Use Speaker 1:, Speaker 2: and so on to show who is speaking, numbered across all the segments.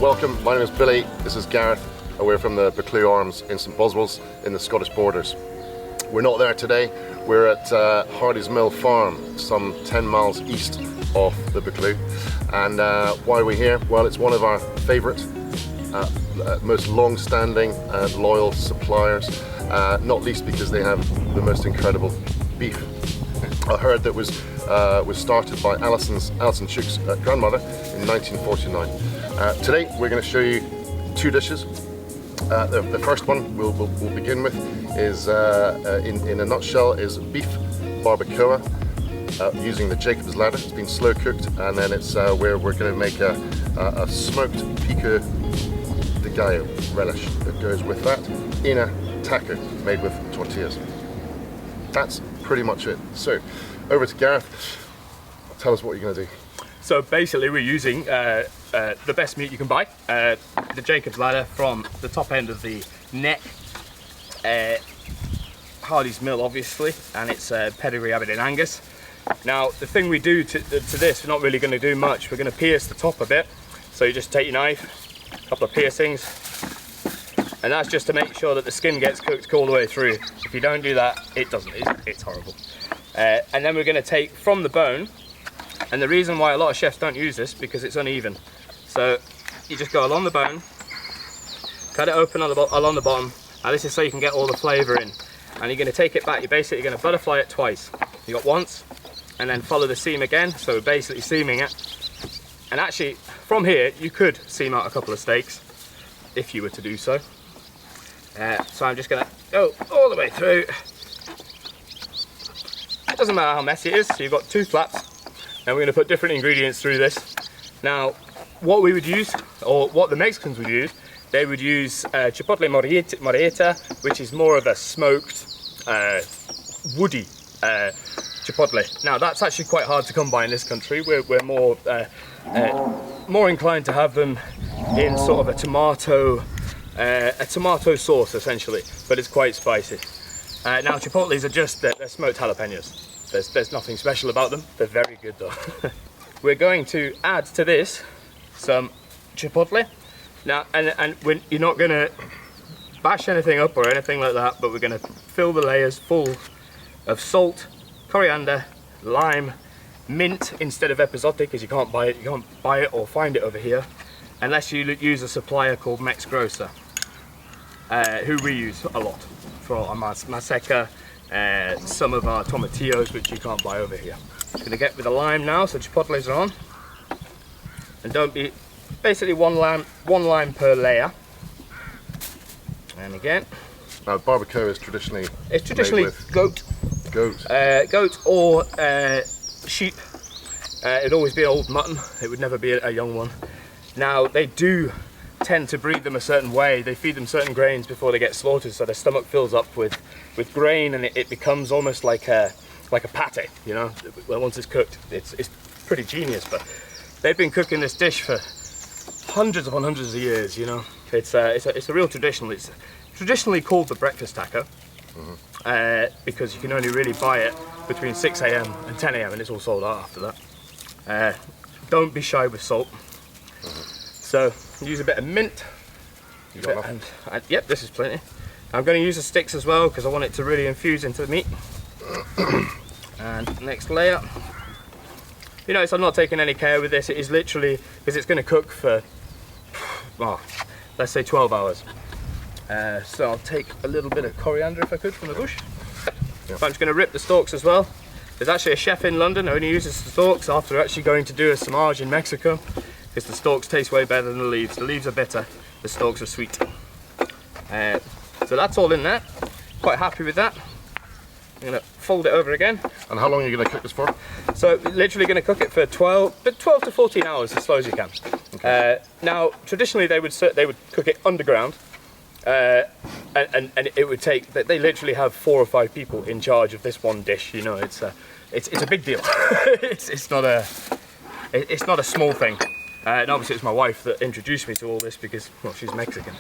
Speaker 1: Welcome, my name is Billy, this is Gareth, and we're from the Buccleuch Arms in St Boswells in the Scottish borders. We're not there today, we're at Hardy's Mill Farm, some 10 miles east of the Buccleuch. And why are we here? Well, it's one of our favourite, most long-standing and loyal suppliers, not least because they have the most incredible beef. A herd that was started by Alison Shook's grandmother in 1949. Today we're going to show you two dishes. The first one we'll begin with is, in a nutshell, is beef barbacoa using the Jacob's ladder. It's been slow cooked, and then it's we're going to make a smoked pico de gallo relish that goes with that in a taco made with tortillas. That's pretty much it. So over to Gareth. Tell us what you're going to do.
Speaker 2: So basically we're using the best meat you can buy, the Jacob's ladder from the top end of the neck, Hardy's Mill obviously, and it's pedigree Aberdeen Angus. Now the thing we do to this, we're not really going to do much. We're going to pierce the top a bit. So you just take your knife, a couple of piercings, and that's just to make sure that the skin gets cooked all the way through. If you don't do that, it doesn't. It's horrible. And then we're going to take from the bone, and the reason why a lot of chefs don't use this because it's uneven. So you just go along the bone, cut it open along the bottom. Now this is so you can get all the flavour in. And you're going to take it back. You're basically going to butterfly it twice. You got once, and then follow the seam again. So we're basically seaming it. And actually, from here, you could seam out a couple of steaks if you were to do so. So I'm just going to go all the way through. It doesn't matter how messy it is. So you've got two flaps. Now we're going to put different ingredients through this. Now, what we would use, or what the Mexicans would use, they would use chipotle morita, which is more of a smoked, woody chipotle. Now that's actually quite hard to come by in this country. We're more inclined to have them in sort of a tomato sauce essentially, but it's quite spicy. Now chipotles are just they're smoked jalapenos. There's nothing special about them. They're very good though. We're going to add to this some chipotle. Now, and you're not going to bash anything up or anything like that, but we're going to fill the layers full of salt, coriander, lime, mint instead of epazote, because you can't buy it or find it over here, unless you use a supplier called Mex Grocer, who we use a lot for our maseca, some of our tomatillos, which you can't buy over here. I'm going to get with the lime now, so chipotles are on. And don't be, basically one lime per layer. And again.
Speaker 1: Now barbacoa is traditionally
Speaker 2: made with goat. Goat or sheep. It'd always be old mutton. It would never be a young one. Now they do tend to breed them a certain way. They feed them certain grains before they get slaughtered, so their stomach fills up with grain, and it becomes almost like a pate, you know. Well, once it's cooked, it's pretty genius. But they've been cooking this dish for hundreds upon hundreds of years, you know. It's a real traditional. It's traditionally called the breakfast taco, because you can only really buy it between 6 a.m. and 10 a.m. and it's all sold out after that. Don't be shy with salt. So use a bit of mint. Yep, this is plenty. I'm going to use the sticks as well because I want it to really infuse into the meat. And next layer. You notice I'm not taking any care with this. It is literally, because it's going to cook for, well, let's say 12 hours. So I'll take a little bit of coriander if I could from the bush. Yep. I'm just going to rip the stalks as well. There's actually a chef in London who only uses the stalks after actually going to do a samage in Mexico, because the stalks taste way better than the leaves. The leaves are bitter, the stalks are sweet. So that's all in there. Quite happy with that. I'm going to fold it over again.
Speaker 1: And how long are you going to cook this for?
Speaker 2: So literally going to cook it for 12 to 14 hours, as slow as you can. Okay. Now traditionally they would cook it underground, and it would take. They literally have 4 or 5 people in charge of this one dish. You know, it's a big deal. it's not a small thing. And obviously it's my wife that introduced me to all this because, well, she's Mexican.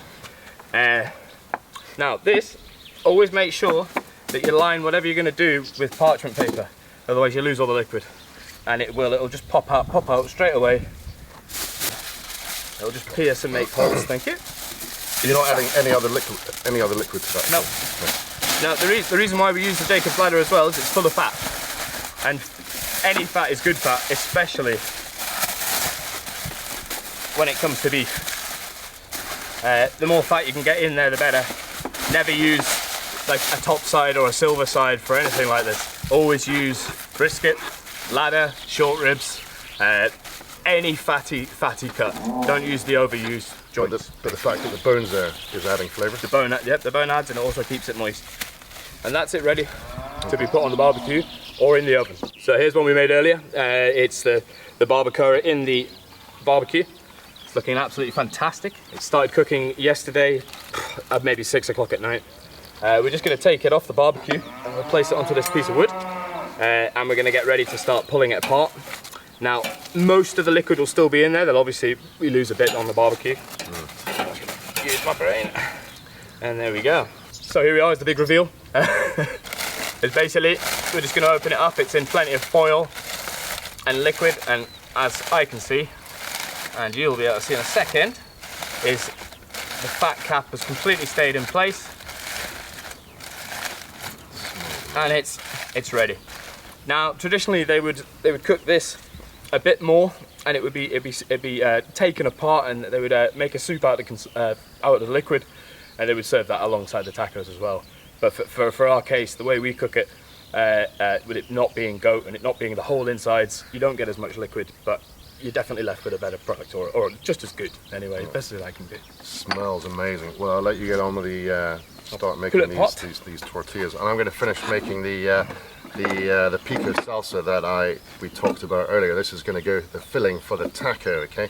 Speaker 2: Now this, always make sure that you line whatever you're going to do with parchment paper, otherwise you lose all the liquid, and it'll just pop out straight away. It'll just pierce and make holes. Thank you.
Speaker 1: You're not adding any other liquid to that?
Speaker 2: No. Now, the reason why we use the Jacob's Ladder as well is it's full of fat. And any fat is good fat, especially when it comes to beef. The more fat you can get in there, the better. Never use like a top side or a silver side for anything like this. Always use brisket, ladder, short ribs, any fatty cut. Don't use the overused joints.
Speaker 1: But the fact that the bone's there is adding flavour?
Speaker 2: The bone adds, and it also keeps it moist. And that's it, ready to be put on the barbecue or in the oven. So here's one we made earlier. It's the barbacoa in the barbecue. It's looking absolutely fantastic. It started cooking yesterday at maybe 6 o'clock at night. We're just going to take it off the barbecue and we'll place it onto this piece of wood. And we're going to get ready to start pulling it apart. Now, most of the liquid will still be in there. They'll obviously, we lose a bit on the barbecue. Use my brain. And there we go. So here we are, is the big reveal. It's basically, we're just going to open it up. It's in plenty of foil and liquid, and as I can see, and you'll be able to see in a second, is the fat cap has completely stayed in place, and it's ready. Now, traditionally they would cook this a bit more, and it'd be taken apart, and they would make a soup out of the liquid, and they would serve that alongside the tacos as well. But for our case, the way we cook it, with it not being goat and it not being the whole insides, you don't get as much liquid, but you're definitely left with a better product, or just as good anyway, best as I can do.
Speaker 1: Smells amazing. Well, I'll let you get on with the start making these tortillas, and I'm going to finish making the pico salsa that we talked about earlier. This is going to go the filling for the taco. Okay,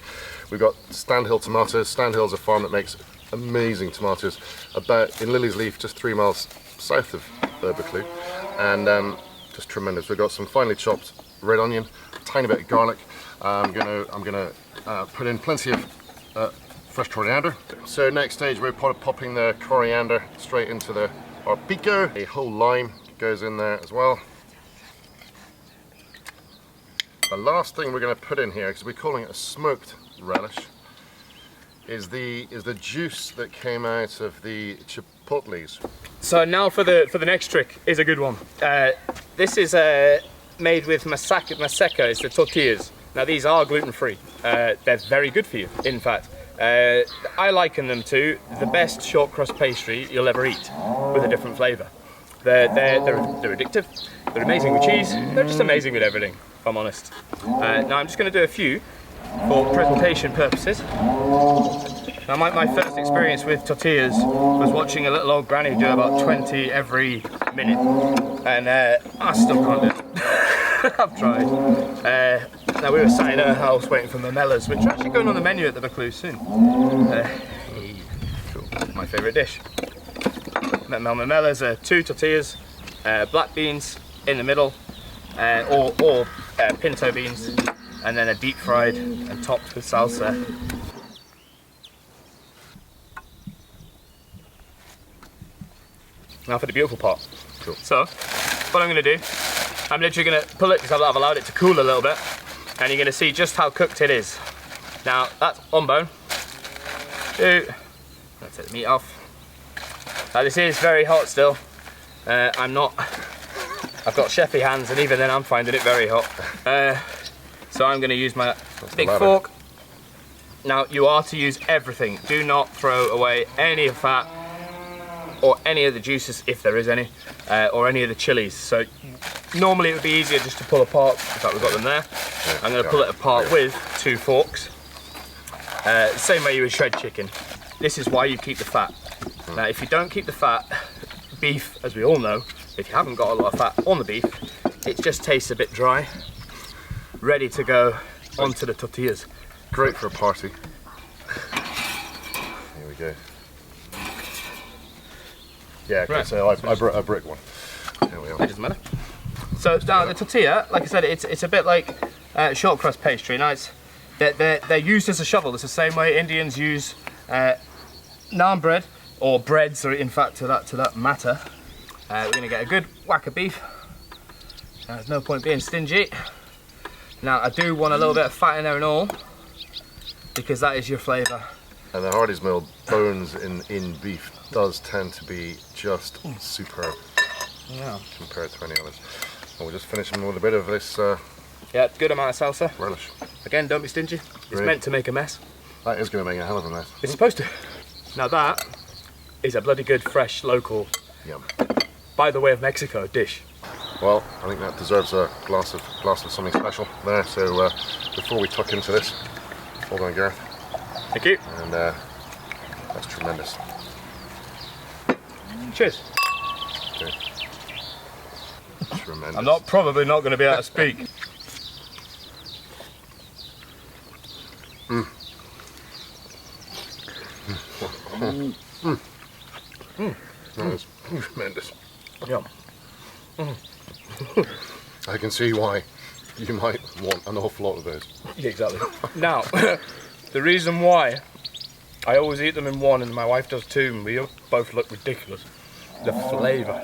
Speaker 1: we've got Standhill tomatoes. Standhill's a farm that makes amazing tomatoes, about in Lily's Leaf, just 3 miles south of Buccleuch, and just tremendous. We've got some finely chopped red onion, a tiny bit of garlic. I'm gonna put in plenty of fresh coriander. So next stage, we're popping the coriander straight into our pico. A whole lime goes in there as well. The last thing we're going to put in here, because we're calling it a smoked relish, is the juice that came out of the chipotles. So
Speaker 2: now for the next trick is a good one. This is made with maseca, it's the tortillas. Now these are gluten-free. They're very good for you, in fact. I liken them to the best short crust pastry you'll ever eat, with a different flavour. They're addictive, they're amazing with cheese, they're just amazing with everything, if I'm honest. Now I'm just going to do a few for presentation purposes. Now my first experience with tortillas was watching a little old granny do about 20 every minute, and I still can't do it. I've tried. Now we were sat in her house waiting for mamellas, which are actually going on the menu at the Buccleuch soon. Cool. My favourite dish. Mamellas are 2 tortillas, black beans in the middle, or pinto beans, and then a deep fried and topped with salsa. Now for the beautiful part.
Speaker 1: Cool.
Speaker 2: So, what I'm going to do, I'm literally going to pull it because I've allowed it to cool a little bit, and you're going to see just how cooked it is. Now, that's on bone. Let's take the meat off. Now this is very hot still. I've got chefy hands, and even then I'm finding it very hot. So I'm going to use my big fork. Now you are to use everything. Do not throw away any of the fat or any of the juices, if there is any, or any of the chilies. So normally it would be easier just to pull apart. In fact, we've got them there. I'm going to pull it apart with 2 forks. Same way you would shred chicken. This is why you keep the fat. Now if you don't keep the fat, beef, as we all know, if you haven't got a lot of fat on the beef, it just tastes a bit dry. Ready to go onto the tortillas.
Speaker 1: Great for a party. Here we go. Yeah, right. So I brought a brick one. There we are.
Speaker 2: It doesn't matter. So now the tortilla, like I said, it's a bit like short crust pastry. Now they're used as a shovel. It's the same way Indians use naan bread, or breads, or in fact to that matter. We're going to get a good whack of beef. There's no point being stingy. Now I do want a little bit of fat in there and all. because that is your flavour.
Speaker 1: And the Hardy's Mill bones in beef does tend to be just superb compared to any others. And we'll just finish them with a bit of this
Speaker 2: Yeah, good amount of salsa.
Speaker 1: relish.
Speaker 2: Again, don't be stingy. It's
Speaker 1: Great.
Speaker 2: meant to make a mess.
Speaker 1: That is going to make a hell of a mess.
Speaker 2: It's supposed to. Now that is a bloody good, fresh, local,
Speaker 1: Yum.
Speaker 2: by the way of Mexico, dish.
Speaker 1: Well, I think that deserves a glass of something special there. So before we tuck into this, hold on, Gareth.
Speaker 2: Thank you.
Speaker 1: And that's tremendous.
Speaker 2: Cheers.
Speaker 1: Okay. Tremendous.
Speaker 2: I'm probably not going to be able to speak.
Speaker 1: That is tremendous.
Speaker 2: Yum.
Speaker 1: I can see why you might want an awful lot of those.
Speaker 2: Yeah, exactly. Now, the reason why I always eat them in one, and my wife does too, and we both look ridiculous. The flavour.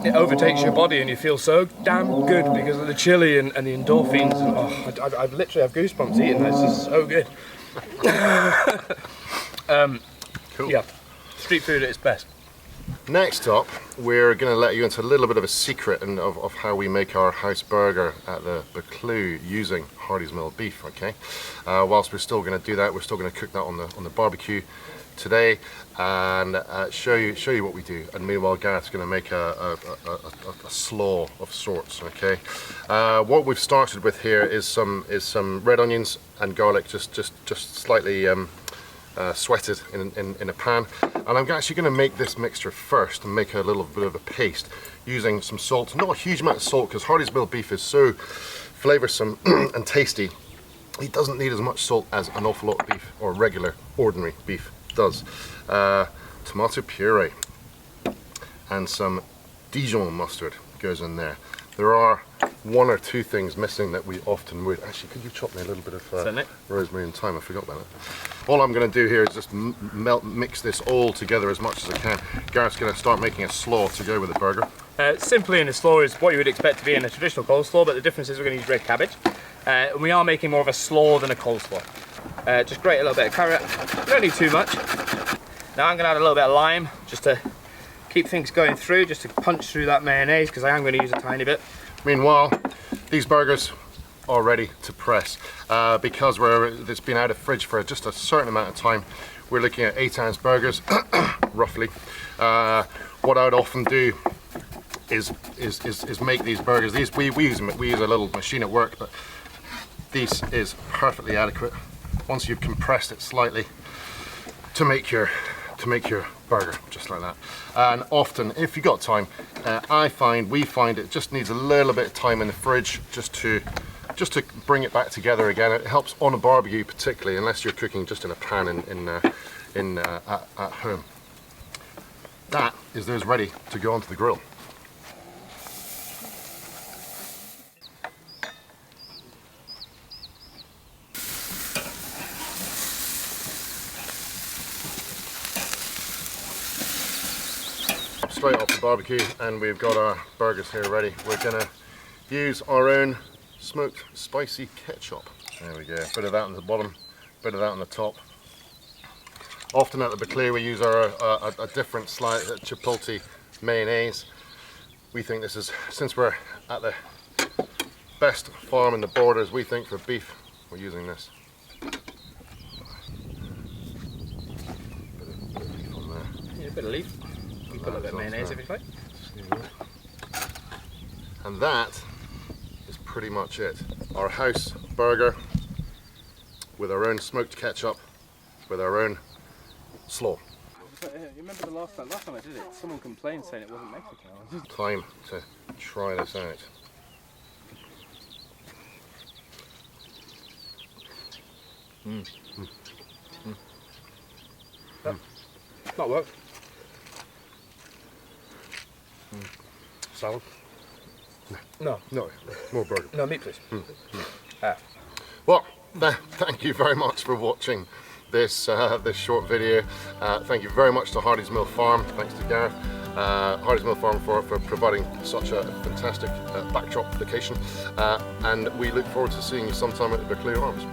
Speaker 2: It overtakes your body, and you feel so damn good because of the chili and the endorphins. Oh, I literally have goosebumps eating this. This is so good.
Speaker 1: Cool.
Speaker 2: Yeah, street food at its best.
Speaker 1: Next up, we're going to let you into a little bit of a secret of how we make our house burger at the Buccleuch using Hardy's Mill beef. Okay, whilst we're still going to do that, we're still going to cook that on the barbecue today and show you what we do. And meanwhile, Gareth's going to make a slaw of sorts. Okay, what we've started with here is some red onions and garlic, just slightly sweated in a pan, and I'm actually going to make this mixture first and make a little bit of a paste using some salt. Not a huge amount of salt because Hardy's Mill beef is so flavoursome and tasty. It doesn't need as much salt as an awful lot of beef or regular ordinary beef does. Tomato puree and some Dijon mustard goes in there. There are one or two things missing that we often would. Actually, could you chop me a little bit of rosemary and thyme? I forgot about that. All I'm going to do here is just mix this all together as much as I can. Gareth's going to start making a slaw to go with the burger.
Speaker 2: Simply in a slaw is what you would expect to be in a traditional coleslaw, but the difference is we're going to use red cabbage. And we are making more of a slaw than a coleslaw. Just grate a little bit of carrot. You don't need too much. Now I'm going to add a little bit of lime just to keep things going through, just to punch through that mayonnaise, because I am going to use a tiny bit.
Speaker 1: Meanwhile, these burgers are ready to press. Because it's been out of fridge for just a certain amount of time, we're looking at 8-ounce burgers, roughly. What I would often do is make these burgers. We use a little machine at work, but this is perfectly adequate once you've compressed it slightly to make your burger, just like that. And often, if you've got time, we find it just needs a little bit of time in the fridge just to bring it back together again. It helps on a barbecue, particularly unless you're cooking just in a pan at home. That is those ready to go onto the grill. Straight off the barbecue, and we've got our burgers here ready. We're going to use our own smoked spicy ketchup. There we go. Bit of that on the bottom, bit of that on the top. Often at the Buccleuch we use a different chipotle mayonnaise. We think this is, since we're at the best farm in the borders, we think for beef we're using this. Bit of leaf on there.
Speaker 2: Yeah, a bit of leaf. You put a little bit of mayonnaise if you like.
Speaker 1: And that is pretty much it. Our house burger with our own smoked ketchup, with our own slaw.
Speaker 2: You remember the last time I did it, someone complained saying it wasn't Mexican.
Speaker 1: Time to try this out.
Speaker 2: That worked.
Speaker 1: Salad?
Speaker 2: No.
Speaker 1: No, more burger.
Speaker 2: No, meat please.
Speaker 1: Well, thank you very much for watching this short video. Thank you very much to Hardy's Mill Farm. Thanks to Gareth. Hardy's Mill Farm for providing such a fantastic backdrop location, and we look forward to seeing you sometime at the Buccleuch Arms.